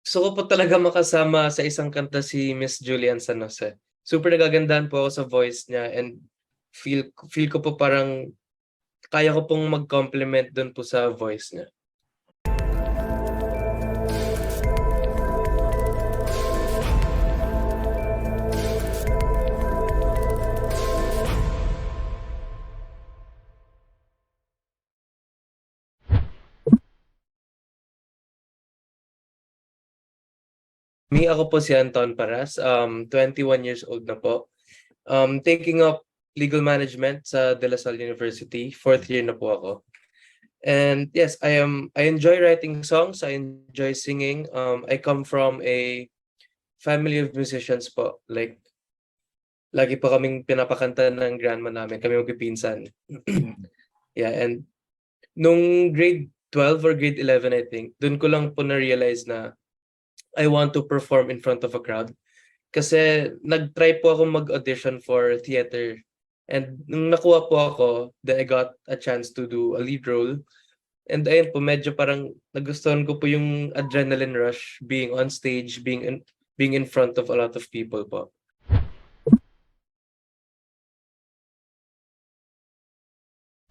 Gusto ko po talaga makasama sa isang kanta si Miss Julian San Jose. Super nagagandahan po ako sa voice niya and feel ko po parang kaya ko pong mag-compliment dun po sa voice niya. Ako po si Anton Paras, 21 years old na po. Taking up legal management sa De La Salle University, fourth year na po ako. And yes, I enjoy writing songs, I enjoy singing. I come from a family of musicians po. Like, lagi po kaming pinapakanta ng grandma namin, kami magpipinsan. Yeah, and nung grade 12 or grade 11, I think, dun ko lang po na-realize na I want to perform in front of a crowd. Kasi nag-try po ako mag-audition for theater. And nung nakuha po ako, then I got a chance to do a lead role. And ayun po, medyo parang nagustuhan ko po yung adrenaline rush, being on stage, being in front of a lot of people po.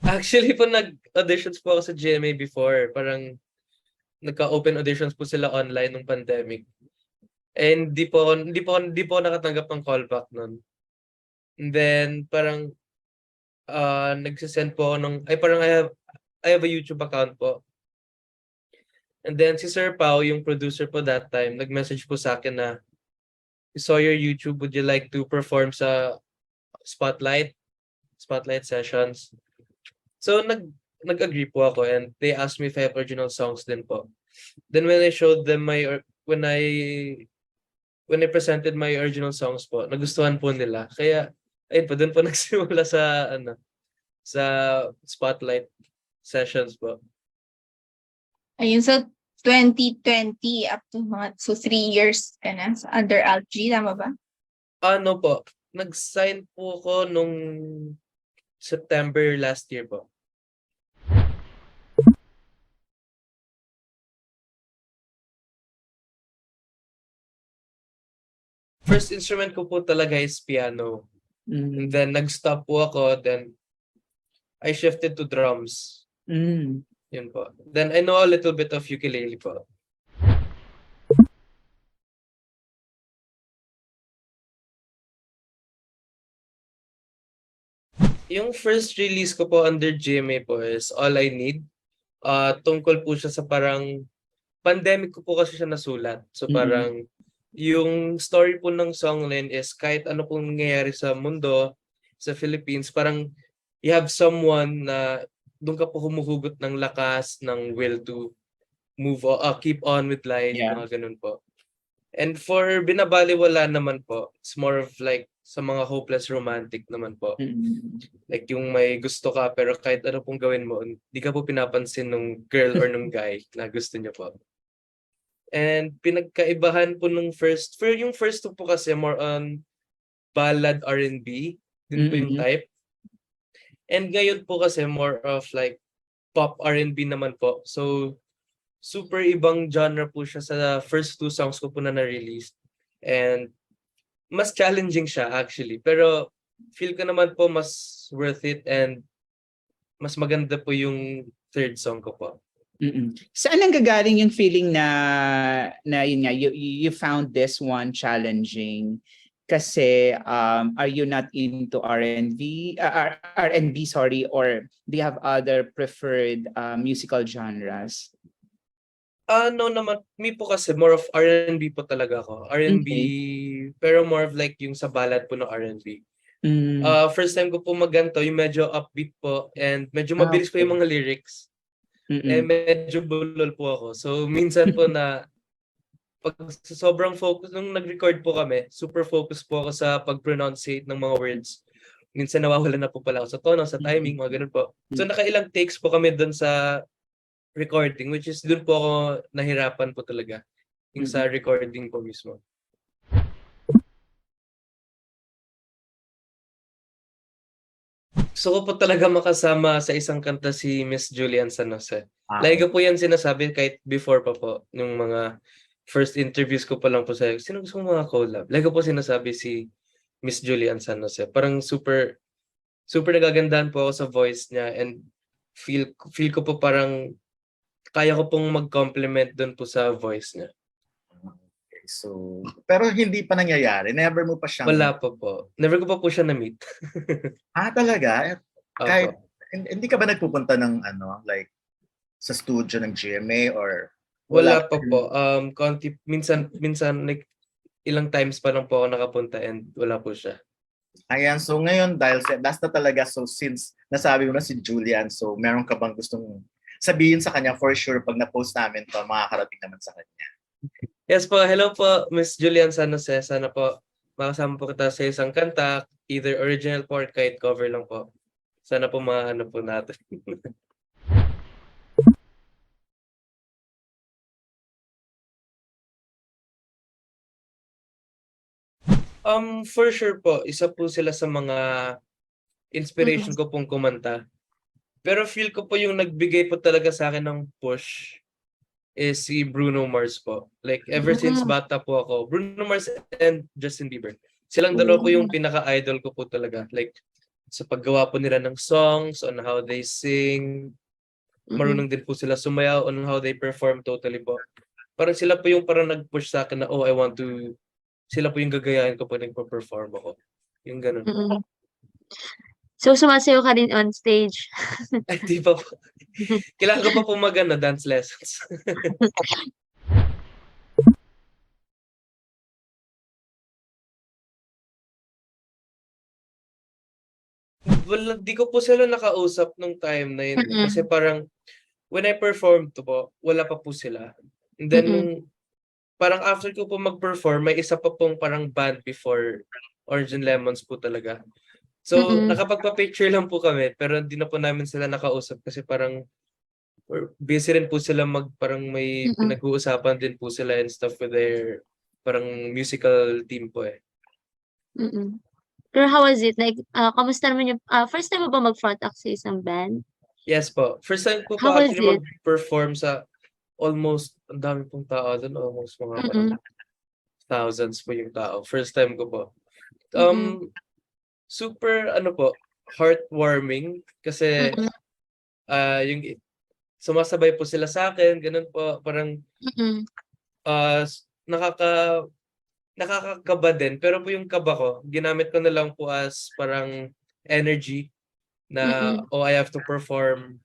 Actually po, nag-auditions po ako sa GMA before. Parang nagka-open auditions po sila online nung pandemic. And di po ako nakatanggap ng callback nun. And then parang nagsisend po ako parang I have a YouTube account po. And then si Sir Pao, yung producer po that time, nag-message po sa akin na, "We saw your YouTube, would you like to perform sa Spotlight sessions?" So nag-agree po ako and they asked me if I have original songs din po. Then when I showed them when I presented my original songs po, nagustuhan po nila. Kaya ayun po, doon po nagsimula sa Spotlight sessions po. Ayun, so 2020 up to so 3 years ka na under ALG, tama ba? Ano po, nag-sign po ako nung September last year po. First instrument ko po talaga is piano. And then nag-stop po ako, then I shifted to drums. Yun po. Then I know a little bit of ukulele po. Yung first release ko po under GMA po is All I Need. Tungkol po siya sa parang pandemic ko po kasi siya nasulat. So parang yung story po ng songline is kahit ano pong nangyayari sa mundo, sa Philippines, parang you have someone na doon ka po humuhugot ng lakas, ng will to keep on with life, mga ganun po. And for Binabaliwala naman po, it's more of like sa mga hopeless romantic naman po. Like yung may gusto ka pero kahit ano pong gawin mo, hindi ka po pinapansin ng girl or ng guy na gusto niya po. And pinagkaibahan po yung first two po kasi more on ballad R&B, din po yung type. And ngayon po kasi more of like pop R&B naman po. So super ibang genre po siya sa first two songs ko po na na-release. And mas challenging siya actually. Pero feel ko naman po mas worth it and mas maganda po yung third song ko po. Saan ang gagaling yung feeling na yun nga, you found this one challenging? Kasi are you not into R&B, sorry, or do you have other preferred musical genres? No naman, me po kasi more of R&B po talaga ako. R&B, pero more of like yung sa ballad po ng R&B. First time ko po magganto, yung medyo upbeat po and medyo mabilis po yung mga lyrics. Eh medyo bulol po ako. So minsan po na pag sobrang focus, nung nag-record po kami, super focus po ako sa pag-pronunciate ng mga words. Minsan nawawala na po pala ako sa tono, sa timing, mga ganun po. So nakailang takes po kami dun sa recording, which is dun po ako nahirapan po talaga. Yung sa recording po mismo. Gusto ko po talaga makasama sa isang kanta si Miss Julian San Jose. Lagi ko po yan sinasabi kahit before pa po, yung mga first interviews ko pa lang po sa'yo, sino gusto mong mga collab? Lagi ko po sinasabi si Miss Julian San Jose. Parang super nagagandahan po ako sa voice niya and feel ko po parang kaya ko pong mag-compliment doon po sa voice niya. Okay, so, pero hindi pa nangyayari. Never mo pa siyang... Wala pa po. Never ko pa po siya na-meet. Talaga? Kahit, Opo. hindi ka ba nagpupunta ng like, sa studio ng GMA or... Wala pa po. Minsan like ilang times pa lang po ako nakapunta and wala po siya. Ayan, so ngayon dahil last na talaga, so since nasabi mo na si Julian, so meron ka bang gustong sabihin sa kanya for sure pag na-post namin to, makakarating naman sa kanya? Yes po. Hello po, Miss Julian San Jose. Sana po makasama po kita sa isang kanta, either original po or kahit cover lang po. Sana po maano po natin. For sure po, isa po sila sa mga inspiration ko pong kumanta. Pero feel ko po yung nagbigay po talaga sa akin ng push is si Bruno Mars po. Like ever since bata po ako, Bruno Mars and Justin Bieber. Silang dalawa po yung pinaka-idol ko po talaga. Like sa paggawa po nila ng songs, on how they sing. Marunong din po sila sumayaw, on how they perform totally po. Parang sila po yung parang nag-push sa akin na, oh, I want to, sila po yung gagayahin ko po nagpa-perform ako. Yung ganun. So, sumasayaw ka din on stage? Ay, di pa po. Kailangan ko pa po dance lessons. Wala, di ko po sila nakausap nung time na yun. Kasi parang, when I performed to po, wala pa po sila. And then, nung, parang after ko po mag-perform, may isa pa pong parang band before Orange and Lemons po talaga. So, nakapagpa-picture lang po kami, pero hindi na po namin sila nakausap kasi parang busy rin po sila parang may pinag-uusapan din po sila and stuff with their parang musical team po eh. Pero how was it? Like, kamusta naman yung, first time mo ba mag-front act sa isang band? Yes po. First time po How was actually it? mag-perform sa almost, ang dami pong tao doon, almost mga parang thousands po yung tao. First time ko po. Super, po, heartwarming kasi yung sumasabay po sila sa akin, ganun po, parang nakakakaba din. Pero po yung kaba ko, ginamit ko na lang po as parang energy na, oh, I have to perform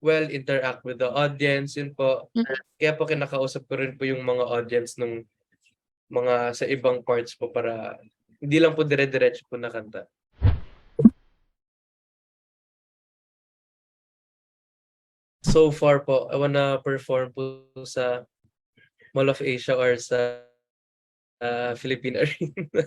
well, interact with the audience, yun po. Kaya po kinakausap ko rin po yung mga audience ng mga sa ibang parts po para hindi lang po dire-diretso po na kanta. So far po, I wanna perform po sa Mall of Asia or sa Philippine Arena.